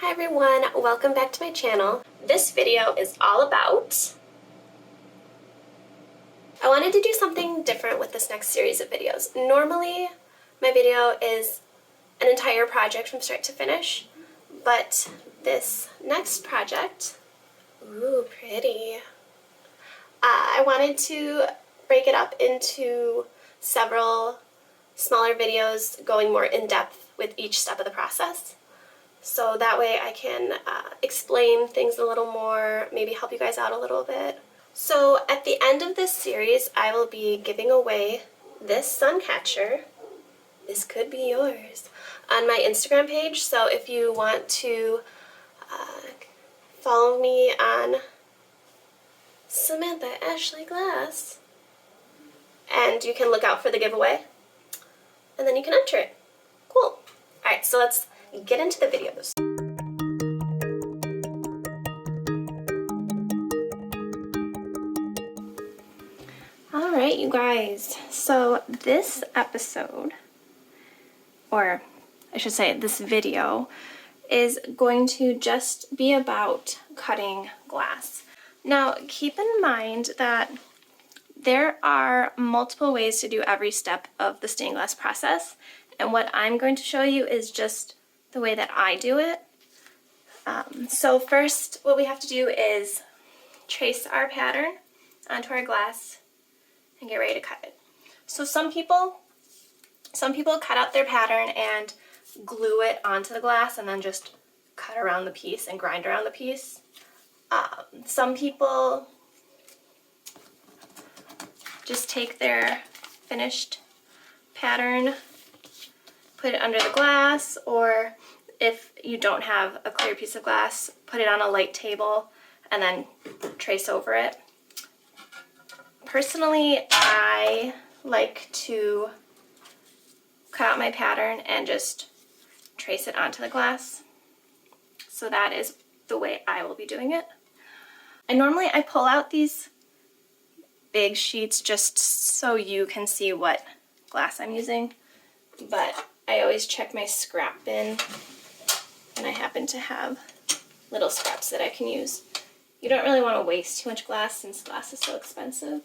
Hi everyone, welcome back to my channel. This video is all about... I wanted to do something different with this next series of videos. Normally, my video is an entire project from start to finish, but this next project, ooh, pretty. I wanted to break it up into several smaller videos going more in depth with each step of the process. So that way I can explain things a little more, maybe help you guys out a little bit. So at the end of this series, I will be giving away this Suncatcher. This could be yours on my Instagram page. So if you want to follow me on Samantha Ashley Glass, and you can look out for the giveaway, and then you can enter it. Cool. Alright, so let's get into the videos. Alright, you guys, so this episode, or I should say this video, is going to just be about cutting glass. Now, keep in mind that there are multiple ways to do every step of the stained glass process, and what I'm going to show you is just the way that I do it. So first, what we have to do is trace our pattern onto our glass and get ready to cut it. So some people cut out their pattern and glue it onto the glass and then just cut around the piece and grind around the piece. Some people just take their finished pattern, put it under the glass, or if you don't have a clear piece of glass, put it on a light table and then trace over it. Personally, I like to cut out my pattern and just trace it onto the glass. So that is the way I will be doing it. And normally I pull out these big sheets just so you can see what glass I'm using, but I always check my scrap bin, and I happen to have little scraps that I can use. You don't really want to waste too much glass since glass is so expensive.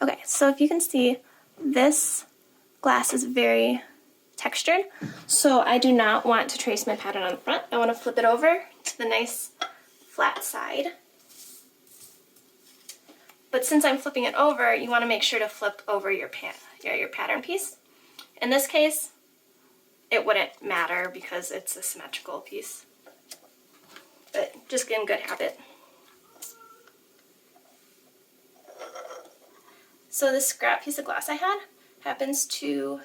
Okay, so if you can see, this glass is very textured, so I do not want to trace my pattern on the front. I want to flip it over to the nice flat side. But since I'm flipping it over, you want to make sure to flip over your pattern piece. In this case, it wouldn't matter because it's a symmetrical piece, but just get in good habit. So this scrap piece of glass I had happens to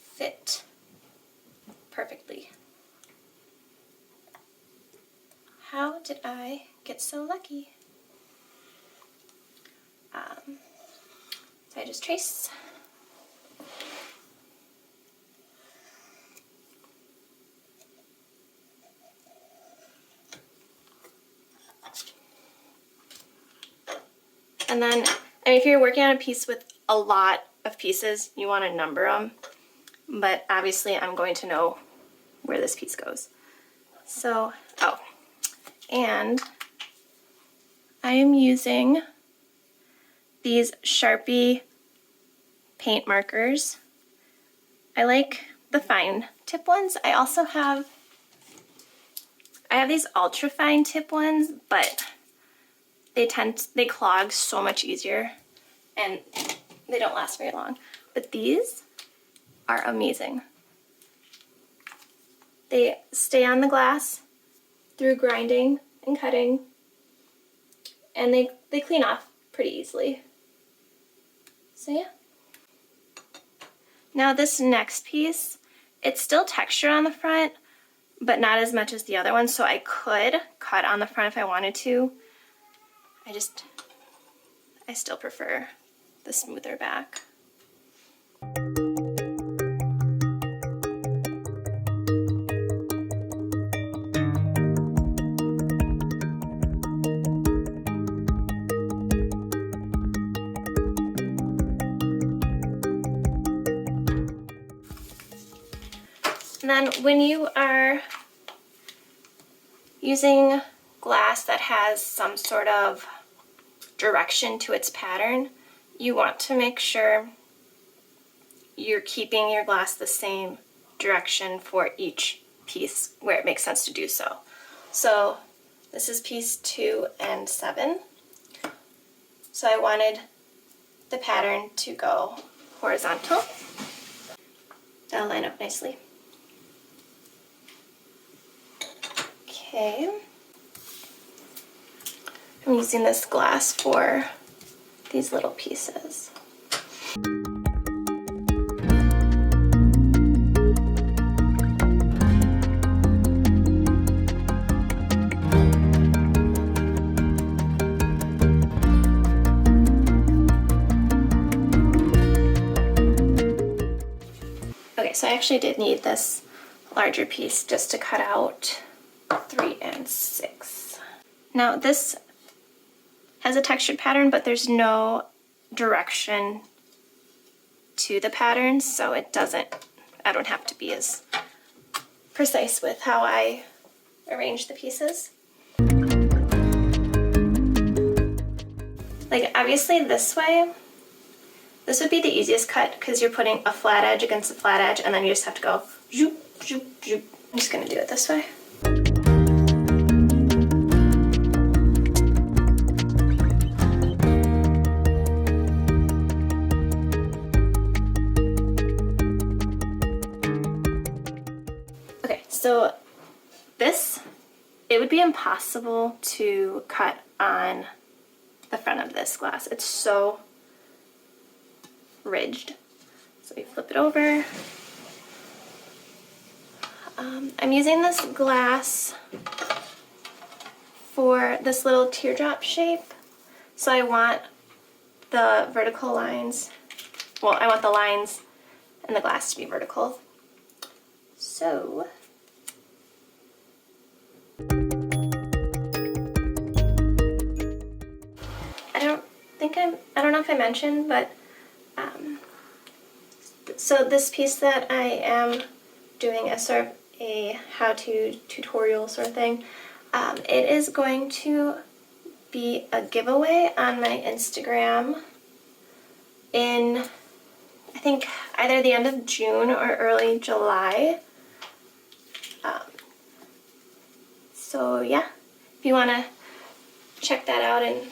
fit perfectly. How did I get so lucky? So I just trace. And then, if you're working on a piece with a lot of pieces, you want to number them, but obviously I'm going to know where this piece goes. So, and I am using these Sharpie paint markers. I like the fine tip ones. I also have these ultra fine tip ones, but they clog so much easier and they don't last very long. But these are amazing. They stay on the glass through grinding and cutting, and they clean off pretty easily. So yeah. Now this next piece, it's still textured on the front, but not as much as the other one, so I could cut on the front if I wanted to. I still prefer the smoother back. And then when you are using glass that has some sort of direction to its pattern, you want to make sure you're keeping your glass the same direction for each piece where it makes sense to do so. So this is piece 2 and 7. So I wanted the pattern to go horizontal. That'll line up nicely. Okay. I'm using this glass for these little pieces. Okay, so I actually did need this larger piece just to cut out 3 and 6. Now this has a textured pattern, but there's no direction to the pattern, so I don't have to be as precise with how I arrange the pieces. Like obviously this way, this would be the easiest cut because you're putting a flat edge against a flat edge and then you just have to go zoop, zoop, zoop. I'm just gonna do it this way. Okay, so it would be impossible to cut on the front of this glass. It's so ridged. So we flip it over. I'm using this glass for this little teardrop shape. So I want the vertical lines, well, I want the lines and the glass to be vertical. So I don't know if I mentioned, but so this piece that I am doing as sort of a how-to tutorial sort of thing, it is going to be a giveaway on my Instagram in, I think, either the end of June or early July. So yeah, if you want to check that out and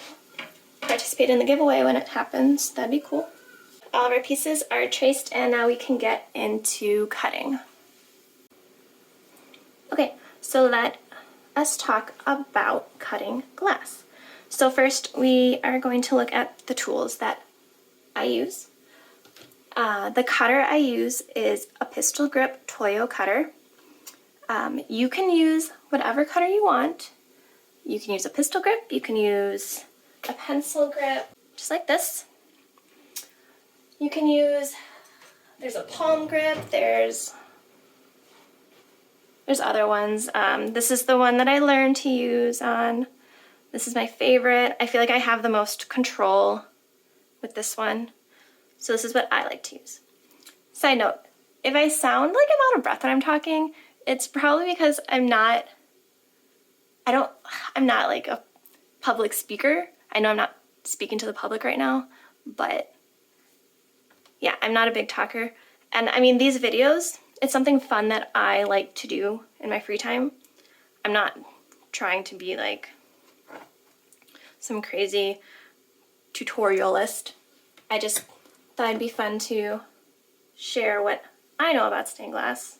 participate in the giveaway when it happens, that'd be cool. All of our pieces are traced and now we can get into cutting. Okay, so let us talk about cutting glass. So first we are going to look at the tools that I use. The cutter I use is a pistol grip Toyo cutter. You can use whatever cutter you want. You can use a pistol grip, you can use a pencil grip, just like this. You can use, there's a palm grip, there's other ones. This is the one that I learned to use on. This is my favorite. I feel like I have the most control with this one. So this is what I like to use. Side note, if I sound like I'm out of breath when I'm talking, it's probably because I'm not like a public speaker. I know I'm not speaking to the public right now, but yeah, I'm not a big talker. And I mean, these videos, it's something fun that I like to do in my free time. I'm not trying to be like some crazy tutorialist. I just thought it'd be fun to share what I know about stained glass,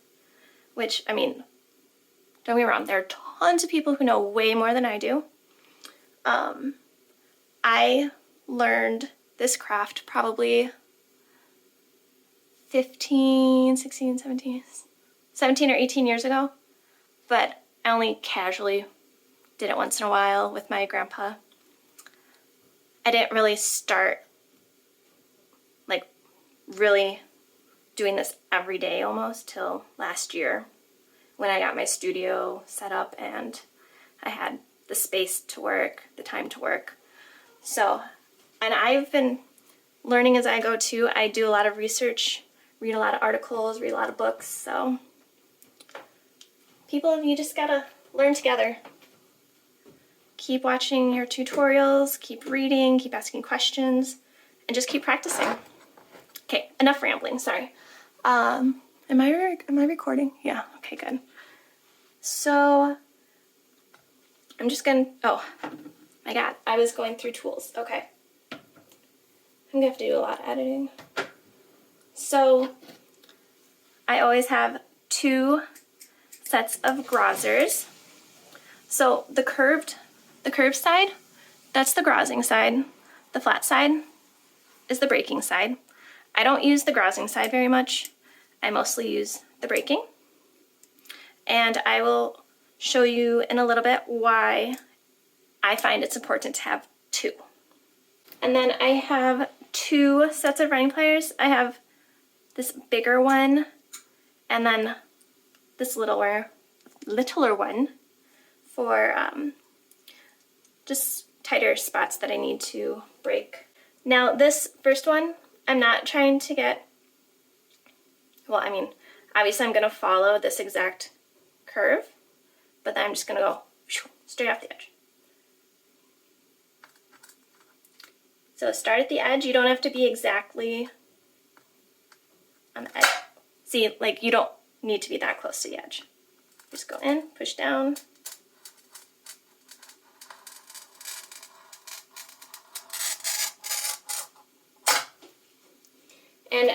which, I mean, don't get me wrong, there are tons of people who know way more than I do. I learned this craft probably 17 or 18 years ago, but I only casually did it once in a while with my grandpa. I didn't really start like really doing this every day almost till last year when I got my studio set up and I had the space to work, the time to work. So, and I've been learning as I go too. I do a lot of research, read a lot of articles, read a lot of books, so people, you just gotta learn together. Keep watching your tutorials, keep reading, keep asking questions, and just keep practicing. Okay, enough rambling, sorry. Am I recording? Yeah, okay, good. So, I'm just gonna, oh my god, I was going through tools, okay. I'm gonna have to do a lot of editing. So, I always have 2 sets of grozzers. So the curved side, that's the grozzing side. The flat side is the breaking side. I don't use the grozzing side very much. I mostly use the breaking. And I will show you in a little bit why I find it's important to have 2. And then I have 2 sets of writing pliers. I have this bigger one and then this littler one for just tighter spots that I need to break. Now this first one, I'm not trying to get, well, I mean, obviously I'm gonna follow this exact curve, but then I'm just gonna go straight off the edge. So start at the edge. You don't have to be exactly on the edge. See, like you don't need to be that close to the edge. Just go in, push down. And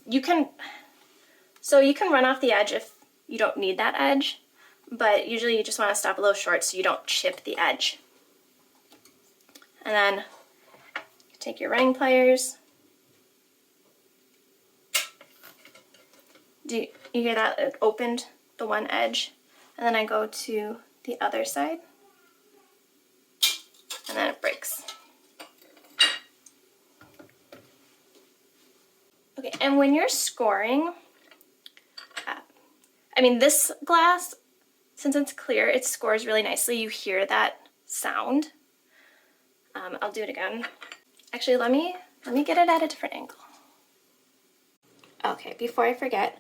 you can run off the edge if you don't need that edge, but usually you just want to stop a little short so you don't chip the edge. And then take your writing pliers. Do you hear that? It opened the one edge, and then I go to the other side, and then it breaks. Okay, and when you're scoring, I mean, this glass, since it's clear, it scores really nicely. You hear that sound. I'll do it again. Actually, let me get it at a different angle. Okay, before I forget,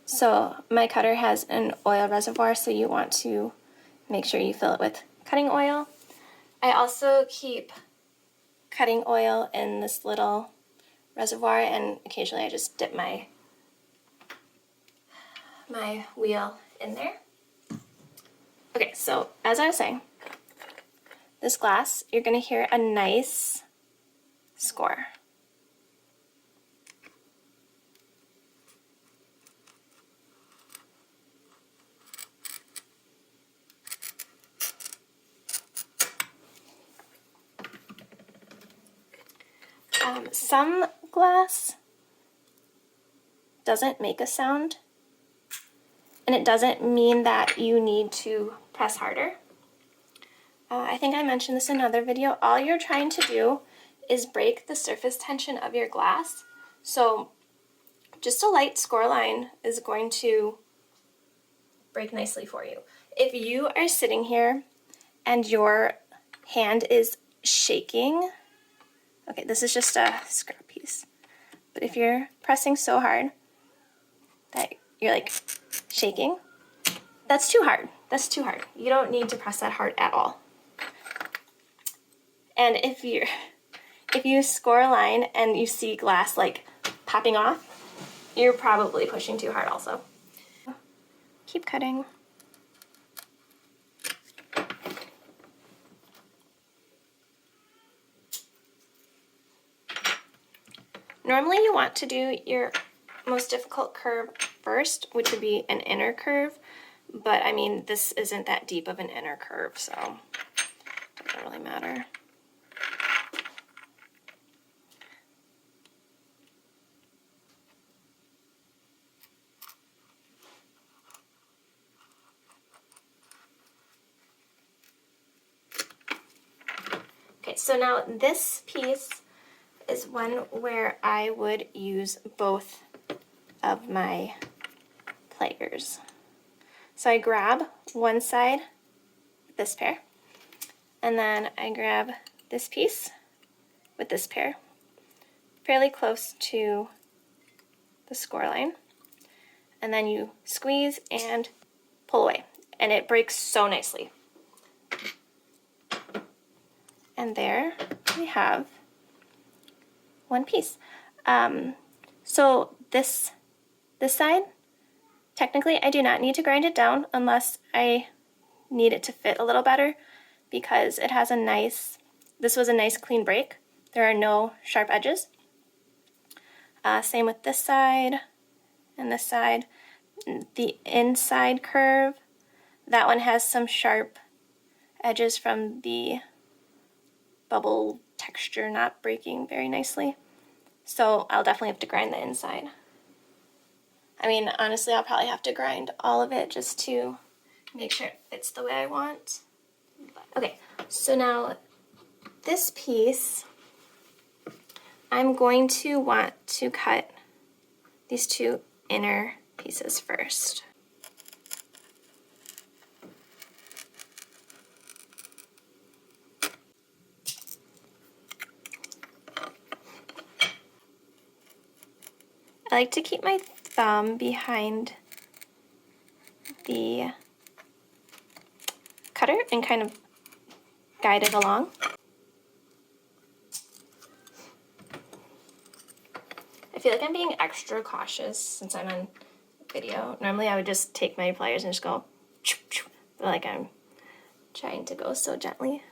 so my cutter has an oil reservoir, so you want to make sure you fill it with cutting oil. I also keep cutting oil in this little reservoir, and occasionally I just dip my wheel in there. Okay, so as I was saying, this glass, you're gonna hear a nice score. Some glass doesn't make a sound, and it doesn't mean that you need to press harder. I think I mentioned this in another video. All you're trying to do is break the surface tension of your glass. So just a light score line is going to break nicely for you. If you are sitting here and your hand is shaking, okay, this is just a scrap piece, but if you're pressing so hard that you're like shaking, that's too hard. That's too hard. You don't need to press that hard at all. And if you score a line and you see glass like popping off, you're probably pushing too hard also. Keep cutting. Normally you want to do your most difficult curve first, which would be an inner curve, but I mean, this isn't that deep of an inner curve, so it doesn't really matter. Okay, so now this piece is one where I would use both of my pliers. So I grab one side with this pair, and then I grab this piece with this pair, fairly close to the score line, and then you squeeze and pull away, and it breaks so nicely. And there we have one piece. So this side, technically I do not need to grind it down unless I need it to fit a little better, because it has a nice, this was a nice clean break. There are no sharp edges. Same with this side and this side. The inside curve, that one has some sharp edges from the bubble texture not breaking very nicely. So I'll definitely have to grind the inside. I mean, honestly, I'll probably have to grind all of it just to make sure it fits the way I want. Okay, so now this piece, I'm going to want to cut these two inner pieces first. I like to keep my thumb behind the cutter and kind of guide it along. I feel like I'm being extra cautious since I'm on video. Normally I would just take my pliers and just go, but like I'm trying to go so gently.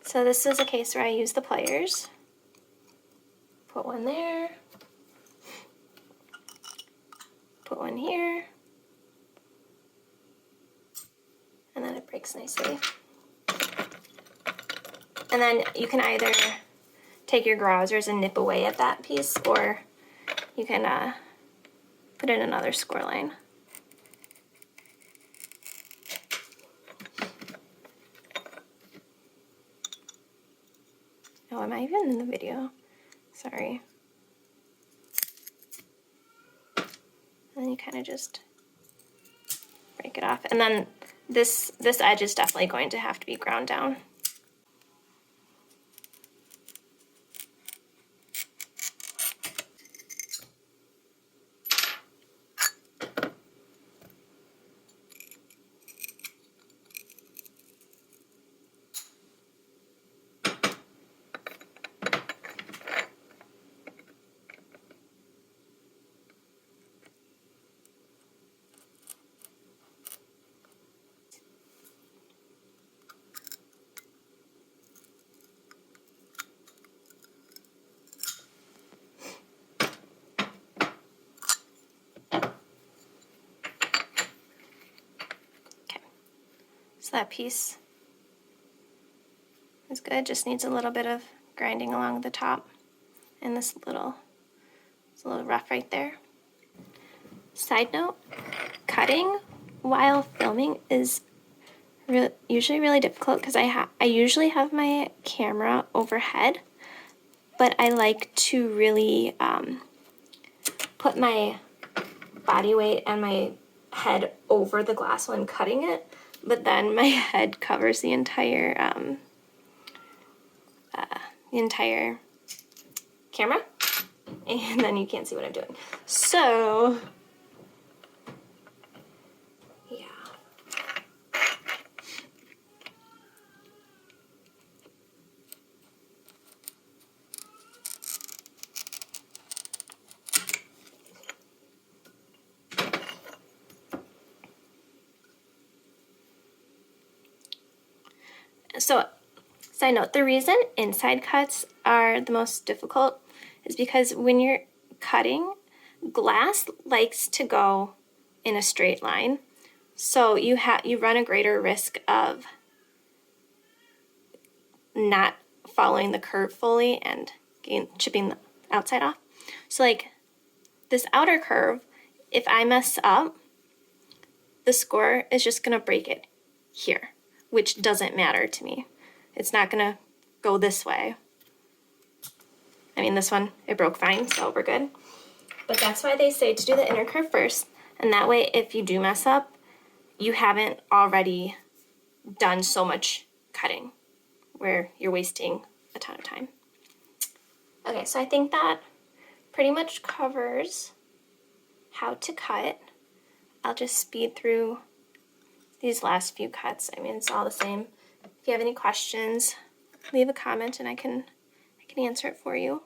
So this is a case where I use the pliers. Put one there. Put one here. And then it breaks nicely. And then you can either take your gauze and nip away at that piece, or you can put in another score line. Oh, am I even in the video? Sorry. And then you kind of just break it off. And then this edge is definitely going to have to be ground down. So that piece is good, just needs a little bit of grinding along the top. And it's a little rough right there. Side note, cutting while filming is usually really difficult because I usually have my camera overhead, but I like to really put my body weight and my head over the glass while I'm cutting it, but then my head covers the entire camera, and then you can't see what I'm doing. So, yeah. So, side note, the reason inside cuts are the most difficult is because when you're cutting, glass likes to go in a straight line. So you run a greater risk of not following the curve fully and chipping the outside off. So like this outer curve, if I mess up, the score is just gonna break it here, which doesn't matter to me. It's not gonna go this way. I mean, this one, it broke fine, so we're good. But that's why they say to do the inner curve first, and that way if you do mess up, you haven't already done so much cutting where you're wasting a ton of time. Okay, so I think that pretty much covers how to cut. I'll just speed through these last few cuts. I mean, it's all the same. If you have any questions, leave a comment and I can answer it for you.